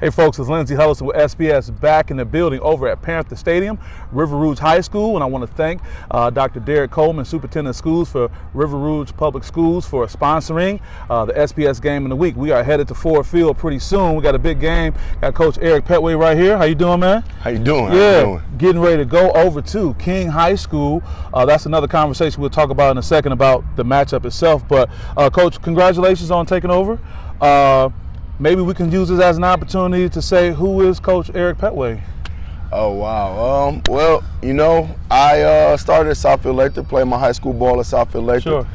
Hey folks, it's Lindsey Huddleston with SPS back in the building over at Panther Stadium, River Rouge High School, and I want to thank Dr. Derek Coleman, Superintendent of Schools for River Rouge Public Schools for sponsoring the SPS Game of the Week. We are headed to Ford Field pretty soon. We got a big game. Got Coach Eric Pettway right here. How you doing, man? How you doing? Yeah, How you doing? Getting ready to go over to King High School. That's another conversation we'll talk about in a second about the matchup itself. But Coach, congratulations on taking over. Maybe we can use this as an opportunity to say, who is Coach Eric Pettway? Oh, wow. Well, you know, I started at Southfield Lathrop, played my high school ball at Southfield Lathrop. Sure.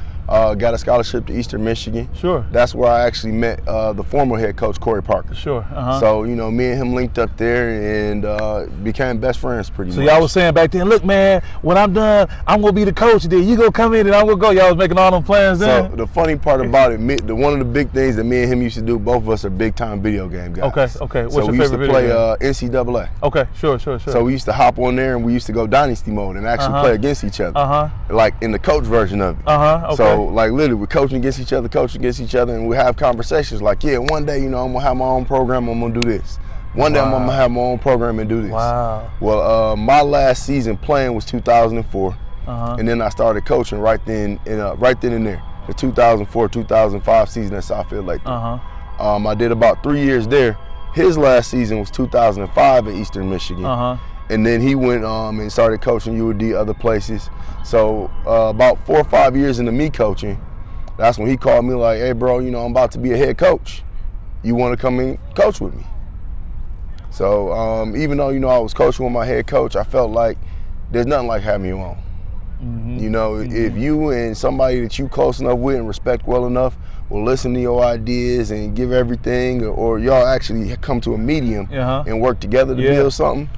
Got a scholarship to Eastern Michigan. Sure. That's where I actually met the former head coach, Corey Parker. Sure. So, you know, me and him linked up there and became best friends pretty much. So y'all was saying back then, look, man, when I'm done, I'm going to be the coach. Then you go come in and I'm going to go. Y'all was making all them plans then? So the funny part about it, one of the big things that me and him used to do, both of us are big-time video game guys. Okay. What's so your we used to favorite play video game? NCAA. Okay, sure. So we used to hop on there and we used to go dynasty mode and actually play against each other. Like in the coach version of it. Okay. So like literally we're coaching against each other, and we have conversations like, yeah, one day, you know, I'm gonna have my own program, I'm gonna do this. One day I'm gonna have my own program and do this. Wow. Well, my last season playing was 2004, and then I started coaching right then and there, the 2004-2005 season at Southfield Lathrop. I did about 3 years there. His last season was 2005 at Eastern Michigan. And then he went and started coaching UD, other places. So about 4 or 5 years into me coaching, that's when he called me like, hey bro, you know, I'm about to be a head coach. You want to come and coach with me? So even though, you know, I was coaching with my head coach, I felt like there's nothing like having you on. You know, if you and somebody that you close enough with and respect well enough will listen to your ideas and give everything, or y'all actually come to a medium and work together to build something,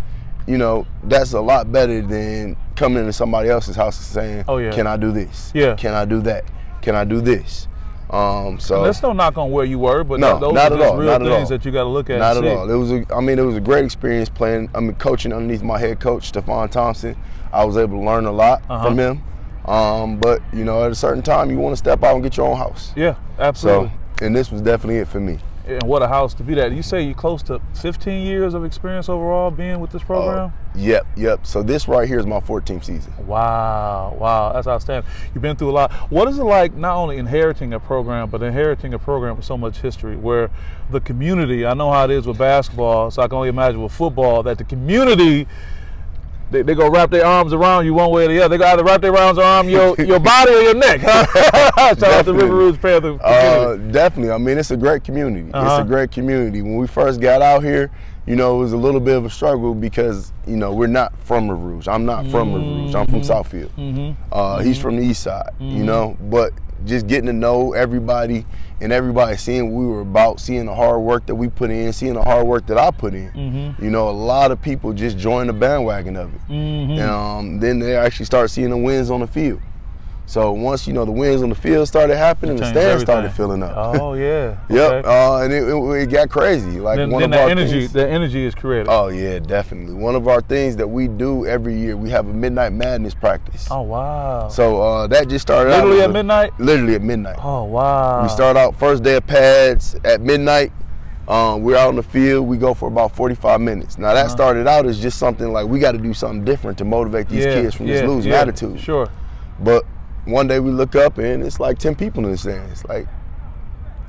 you know, that's a lot better than coming into somebody else's house and saying, can I do this? Can I do that? Can I do this? So and there's no knock on where you were, but no, those not are at just all. real things that you got to look at. Not and at see. all. It was a great experience coaching underneath my head coach, Stephon Thompson. I was able to learn a lot from him. But you know, at a certain time, you want to step out and get your own house. Yeah, absolutely. So, and this was definitely it for me. And what a house to be that. You say you're close to 15 years of experience overall being with this program? Yep. So this right here is my 14th season. Wow, that's outstanding. You've been through a lot. What is it like not only inheriting a program, but inheriting a program with so much history where the community, I know how it is with basketball, so I can only imagine with football, that the community, they go wrap their arms around you one way or the other. They go either wrap their arms around your body or your neck. Shout out to River Rouge Panther community. Definitely. I mean, it's a great community. It's a great community. When we first got out here, you know, it was a little bit of a struggle because, you know, we're not from River Rouge. I'm not from River Rouge. I'm from Southfield. He's from the east side, you know, but just getting to know everybody and everybody seeing what we were about, seeing the hard work that we put in, seeing the hard work that I put in. You know, a lot of people just joined the bandwagon of it. And then they actually start seeing the wins on the field. So once, you know, the wins on the field started happening, the stands started filling up. Oh yeah. Yep. And it got crazy. Like then the energy is created. Oh yeah, definitely. One of our things that we do every year, we have a Midnight Madness practice. Oh wow. So that just started literally at midnight? Literally at midnight. Oh wow. We start out first day of pads at midnight. We're out on the field. We go for about 45 minutes. Now that started out as just something like we got to do something different to motivate these kids from this losing attitude. Sure. But one day we look up and it's like 10 people in the stands. Like,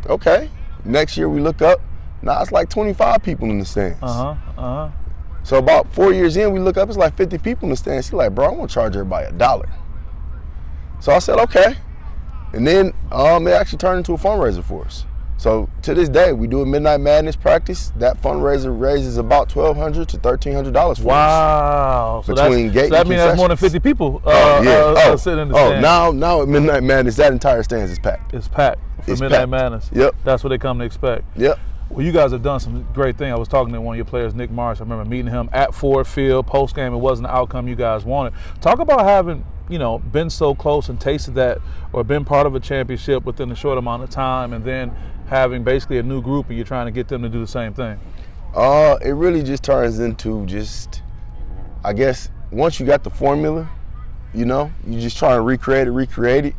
okay. Next year we look up, now it's like 25 people in the stands. So about 4 years in, we look up, it's like 50 people in the stands. She's like, bro, I want to charge everybody $1. So I said, okay. And then it actually turned into a fundraiser for us. So to this day, we do a Midnight Madness practice. That fundraiser raises about $1,200 to $1,300 for us. Wow! So that means that's more than 50 people sitting in the stand. Now at Midnight Madness, that entire stand is packed. It's packed for Midnight Madness. Yep. That's what they come to expect. Yep. Well, you guys have done some great things. I was talking to one of your players, Nick Marsh. I remember meeting him at Ford Field. Post game, it wasn't the outcome you guys wanted. Talk about having, you know, been so close and tasted that, or been part of a championship within a short amount of time, and then having basically a new group and you're trying to get them to do the same thing. It really just turns into just, I guess, once you got the formula, you know, you just try and recreate it,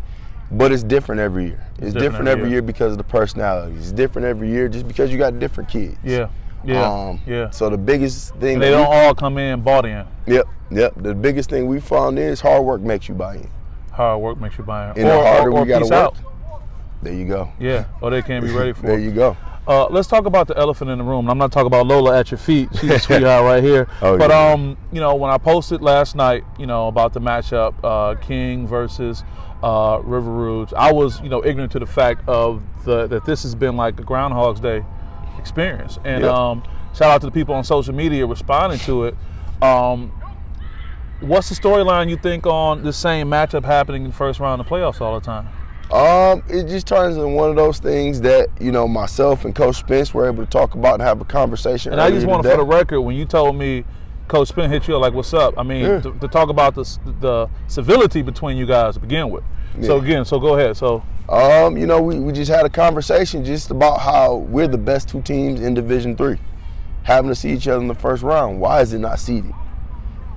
but it's different every year. It's different every year because of the personalities. It's different every year just because you got different kids. Yeah. Yeah. So the biggest thing and they don't all come in bought in. Yep. The biggest thing we found is hard work makes you buy in. Hard work makes you buy in. And the harder we gotta peace work. Out. There you go. Yeah. Or they can't be ready for it. There you go. Let's talk about the elephant in the room. I'm not talking about Lola at your feet. She's a sweetheart right here. But when I posted last night, about the matchup, King versus River Rouge, I was, ignorant to the fact of that this has been like a Groundhog's Day experience. And shout out to the people on social media responding to it. What's the storyline you think on the same matchup happening in the first round of the playoffs all the time? It just turns into one of those things that, myself and Coach Spence were able to talk about and have a conversation. And I just want to, for the record, when you told me Coach Spence hit you up, like, what's up? I mean, to talk about the civility between you guys to begin with. Yeah. So go ahead. So, we just had a conversation just about how we're the best two teams in Division III. Having to see each other in the first round, why is it not seeded?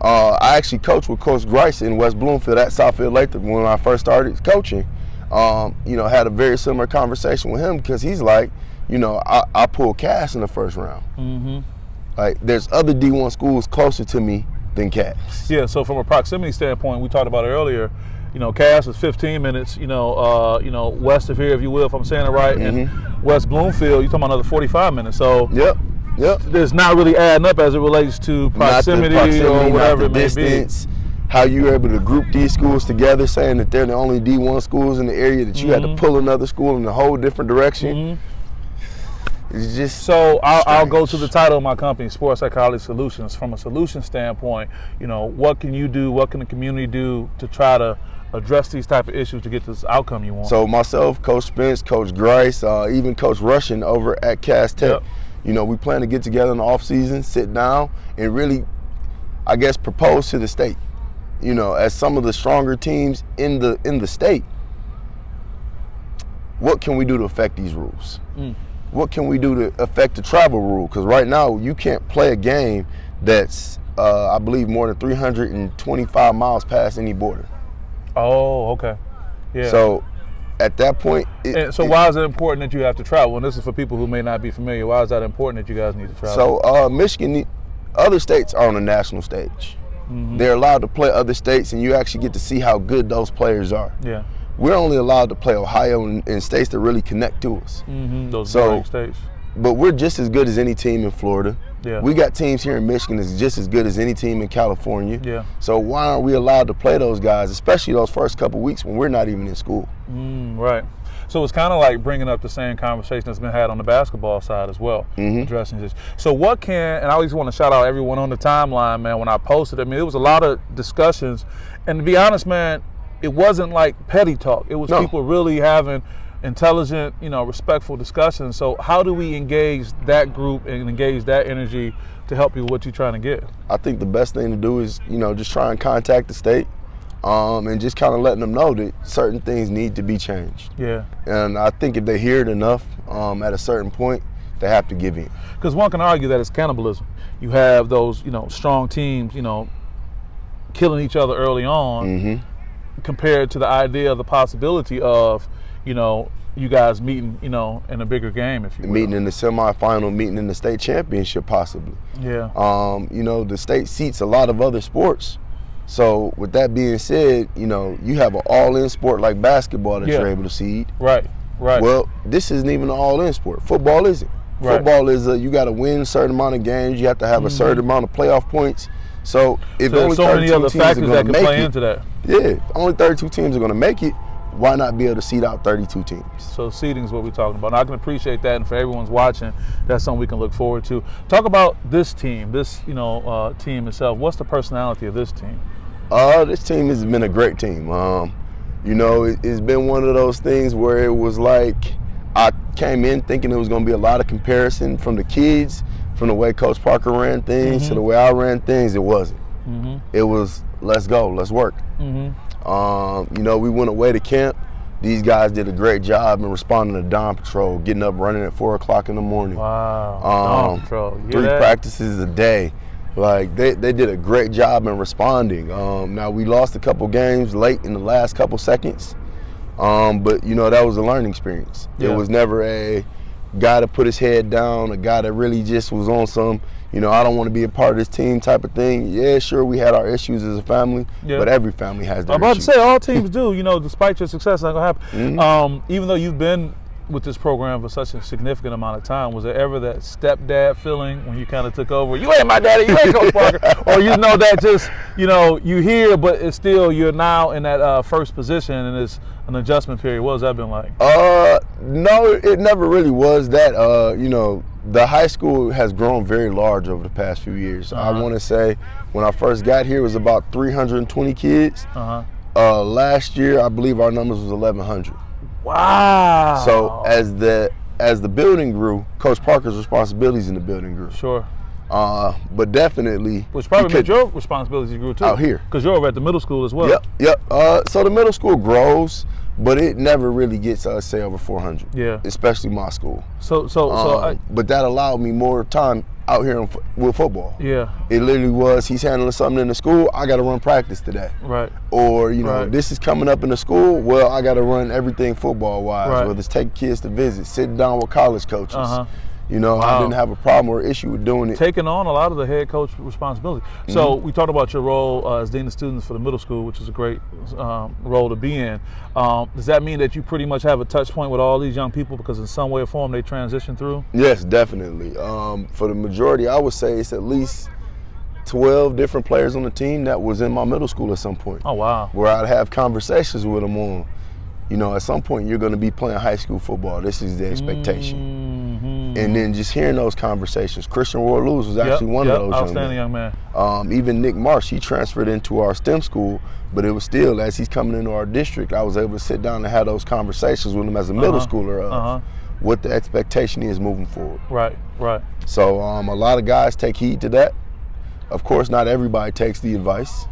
I actually coached with Coach Grice in West Bloomfield at Southfield Latham when I first started coaching. Had a very similar conversation with him because he's like, I pulled Cass in the first round. Mm-hmm. Like, there's other D1 schools closer to me than Cass. Yeah, so from a proximity standpoint, we talked about it earlier, Cass is 15 minutes, west of here, if you will, if I'm saying it right, and West Bloomfield, you're talking about another 45 minutes. So Yep. There's not really adding up as it relates to proximity or whatever it may distance. How you're able to group these schools together, saying that they're the only D1 schools in the area, that you had to pull another school in a whole different direction. It's just so I'll go to the title of my company, Sports Psychology Solutions. From a solution standpoint, what can you do? What can the community do to try to address these type of issues to get this outcome you want? So myself, Coach Spence, Coach Grice, even Coach Russian over at Cass Tech. We plan to get together in the off season, sit down, and really, I guess, propose to the state. As some of the stronger teams in the state, what can we do to affect these rules? What can we do to affect the travel rule? Because right now, you can't play a game that's, I believe, more than 325 miles past any border. Oh, okay. Yeah. So at that point... why is it important that you have to travel? And this is for people who may not be familiar. Why is that important that you guys need to travel? So Michigan, other states are on the national stage. They're allowed to play other states, and you actually get to see how good those players are. Yeah. We're only allowed to play Ohio and states that really connect to us. Those big states. But we're just as good as any team in Florida. Yeah. We got teams here in Michigan that's just as good as any team in California. Yeah. So why aren't we allowed to play those guys, especially those first couple weeks when we're not even in school? Right. So it's kind of like bringing up the same conversation that's been had on the basketball side as well, addressing this. So and I always want to shout out everyone on the timeline, man, when I posted. I mean, there was a lot of discussions. And to be honest, man, it wasn't like petty talk. It was people really having intelligent, respectful discussions. So how do we engage that group and engage that energy to help you with what you're trying to get? I think the best thing to do is, just try and contact the state. And just kind of letting them know that certain things need to be changed. Yeah. And I think if they hear it enough, at a certain point, they have to give in. Because one can argue that it's cannibalism. You have those, strong teams, killing each other early on, compared to the idea of the possibility of, you guys meeting, in a bigger game, if you will. Meeting in the semifinal, meeting in the state championship, possibly. Yeah. The state seats a lot of other sports. So with that being said, you have an all-in sport like basketball that you're able to seed. Right. Well, this isn't even an all-in sport. Football isn't. Right. Football is you got to win a certain amount of games. You have to have a certain amount of playoff points. So if only 32 teams are going to make it, into that. If only 32 teams are going to make it, why not be able to seed out 32 teams? So seeding is what we're talking about. And I can appreciate that, and for everyone's watching, that's something we can look forward to. Talk about this team, team itself. What's the personality of this team? This team has been a great team. It's been one of those things where it was like I came in thinking it was going to be a lot of comparison from the kids, from the way Coach Parker ran things to the way I ran things. It wasn't. It was, let's go, let's work. We went away to camp. These guys did a great job in responding to Dawn Patrol, getting up running at 4 o'clock in the morning. Wow, Dawn Patrol. 3 practices a day. Like, they did a great job in responding. Now, we lost a couple games late in the last couple seconds, but, that was a learning experience. Yeah. It was never guy that put his head down, a guy that really just was on some, I don't want to be a part of this team type of thing. Yeah, sure, we had our issues as a family, but every family has their issues. I'm about to say, all teams do, despite your success, not going to happen. Even though you've been with this program for such a significant amount of time, was there ever that stepdad feeling when you kind of took over? You ain't my daddy, you ain't Coach Parker. Or that just, you hear, but it's still, you're now in that first position and it's an adjustment period. What has that been like? No, it never really was that. The high school has grown very large over the past few years. I want to say when I first got here, it was about 320 kids. Last year, I believe our numbers was 1,100. Wow. So as the building grew, Coach Parker's responsibilities in the building grew. Sure. But definitely. Which probably meant your responsibilities grew too. Out here. Because you're over at the middle school as well. Yep. So the middle school grows, but it never really gets, say, over 400. Yeah. Especially my school. But that allowed me more time out here with football. Yeah. It literally was, he's handling something in the school, I got to run practice today. Right. Or, this is coming up in the school, well, I got to run everything football-wise, whether it's taking kids to visit, sitting down with college coaches. Wow. I didn't have a problem or issue with doing it. Taking on a lot of the head coach responsibility. So we talked about your role as Dean of Students for the middle school, which is a great role to be in. Does that mean that you pretty much have a touch point with all these young people because in some way or form they transition through? Yes, definitely. For the majority, I would say it's at least 12 different players on the team that was in my middle school at some point. Oh, wow. Where I'd have conversations with them on, at some point you're going to be playing high school football. This is the expectation. And then just hearing those conversations. Christian Roy-Lewis was actually one of those outstanding young man. Even Nick Marsh, he transferred into our STEM school, but it was still, as he's coming into our district, I was able to sit down and have those conversations with him as a middle schooler of what the expectation is moving forward. Right. So a lot of guys take heed to that. Of course, not everybody takes the advice.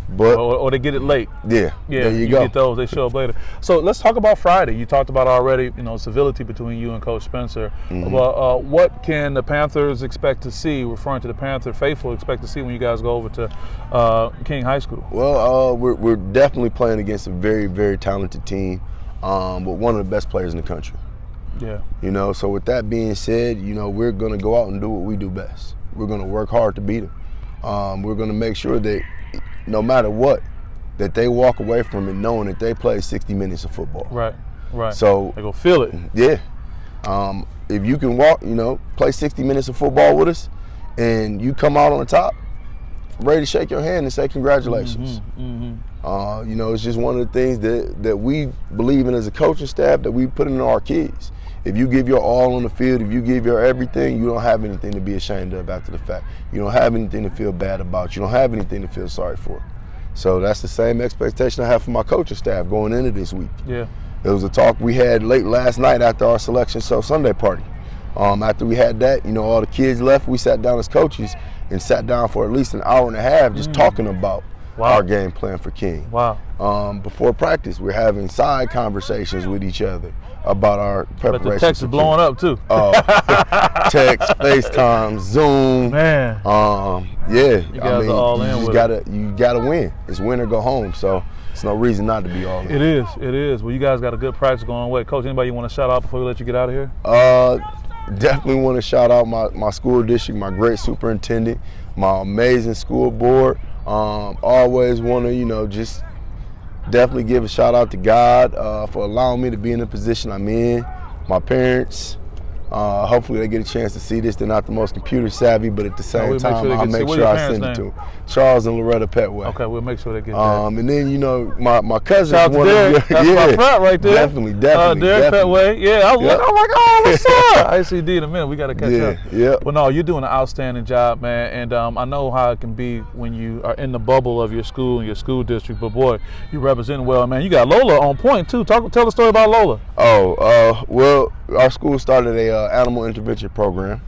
But or they get it late. Yeah. There you go. Get those, they show up later. So let's talk about Friday. You talked about already, civility between you and Coach Spencer. What can the Panthers expect to see, referring to the Panther faithful, expect to see when you guys go over to King High School? Well, we're definitely playing against a very, very talented team, but one of the best players in the country. Yeah. So with that being said, we're going to go out and do what we do best. We're going to work hard to beat them. We're going to make sure that no matter what, that they walk away from it knowing that they played 60 minutes of football. Right. So they go feel it. Yeah. If you can walk, play 60 minutes of football with us, and you come out on the top, ready to shake your hand and say congratulations. It's just one of the things that we believe in as a coaching staff that we put into our kids. If you give your all on the field, if you give your everything, you don't have anything to be ashamed of after the fact. You don't have anything to feel bad about. You don't have anything to feel sorry for. So that's the same expectation I have for my coaching staff going into this week. Yeah. It was a talk we had late last night after our selection show Sunday party. After we had that, all the kids left, we sat down as coaches and sat down for at least an hour and a half just talking about our game plan for King. Wow. Before practice, we're having side conversations with each other about our preparation. But the text is blowing up too. Text, FaceTime, Zoom. Man. You guys are all in with it. You gotta win. It's win or go home. So it's no reason not to be all in. It is. Well, you guys got a good practice going away. Coach, anybody you want to shout out before we let you get out of here? Definitely want to shout out my school district, my great superintendent, my amazing school board. Always want to, just definitely give a shout out to God for allowing me to be in the position I'm in. My parents, hopefully they get a chance to see this. They're not the most computer savvy, but at the same time, I'll make sure I send it to them. Charles and Loretta Pettway. Okay, we'll make sure they get that. And then, my cousin. Shout out to Derek. That's my front right there. Definitely. Derek Pettway. Yeah, I was like, oh, what's up? I see D in a minute. We got to catch up. Yeah. Well, no, you're doing an outstanding job, man. And I know how it can be when you are in the bubble of your school and your school district. But, boy, you represent well, man. You got Lola on point, too. Tell the story about Lola. Well, our school started a animal intervention program.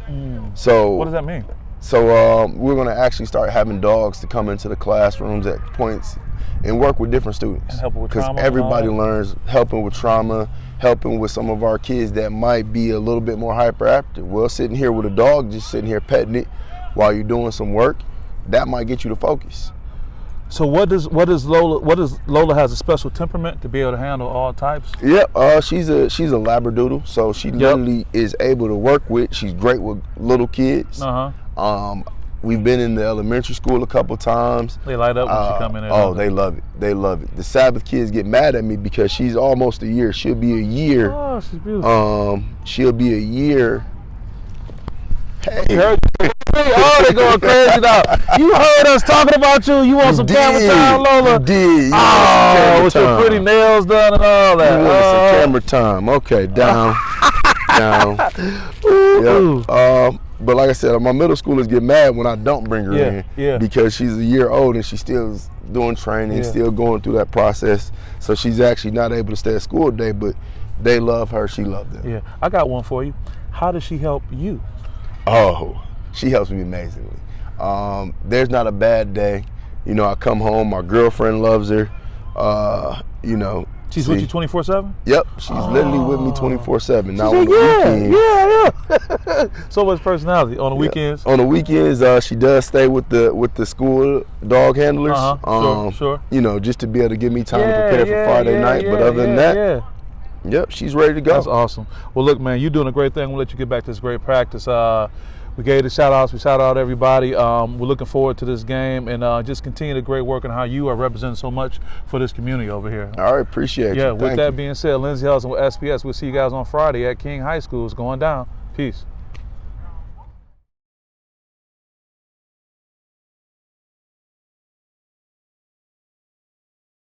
So what does that mean? So we're going to actually start having dogs to come into the classrooms at points and work with different students. And helping with trauma. Because everybody learns, helping with trauma, helping with some of our kids that might be a little bit more hyperactive. Well, sitting here with a dog, just sitting here petting it while you're doing some work, that might get you to focus. So what does Lola has a special temperament to be able to handle all types? Yeah, she's a Labradoodle, so she literally is able to work with. She's great with little kids. We've been in the elementary school a couple times. They light up when she come in there. Oh, they love it. They love it. The Sabbath kids get mad at me because she's almost a year. She'll be a year. Oh, she's beautiful. She'll be a year. Hey. Oh, they going crazy now. You heard us talking about you. You want some camera time, Lola? You did. Oh, with your pretty nails done and all that. You wanted some camera time. Okay, down. Yep. But like I said, my middle schoolers get mad when I don't bring her in because she's a year old and she's still doing training, still going through that process. So she's actually not able to stay at school today, but they love her. She loves them. Yeah, I got one for you. How does she help you? Oh, she helps me amazingly. There's not a bad day. You know, I come home, my girlfriend loves her. You know. She's with you 24/7? Yep, she's literally with me 24/7. Now on the weekends, so much personality. On the weekends? On the weekends, she does stay with the school dog handlers. Sure. You know, just to be able to give me time to prepare for Friday night. But other than that, yep, she's ready to go. That's awesome. Well, look, man, you're doing a great thing. We'll let you get back to this great practice. We gave the shout-outs. We shout out everybody. We're looking forward to this game and just continue the great work and how you are representing so much for this community over here. All right, appreciate you. Yeah, with that being said, Lindsey Hudson with SPS. We'll see you guys on Friday at King High School. It's going down. Peace.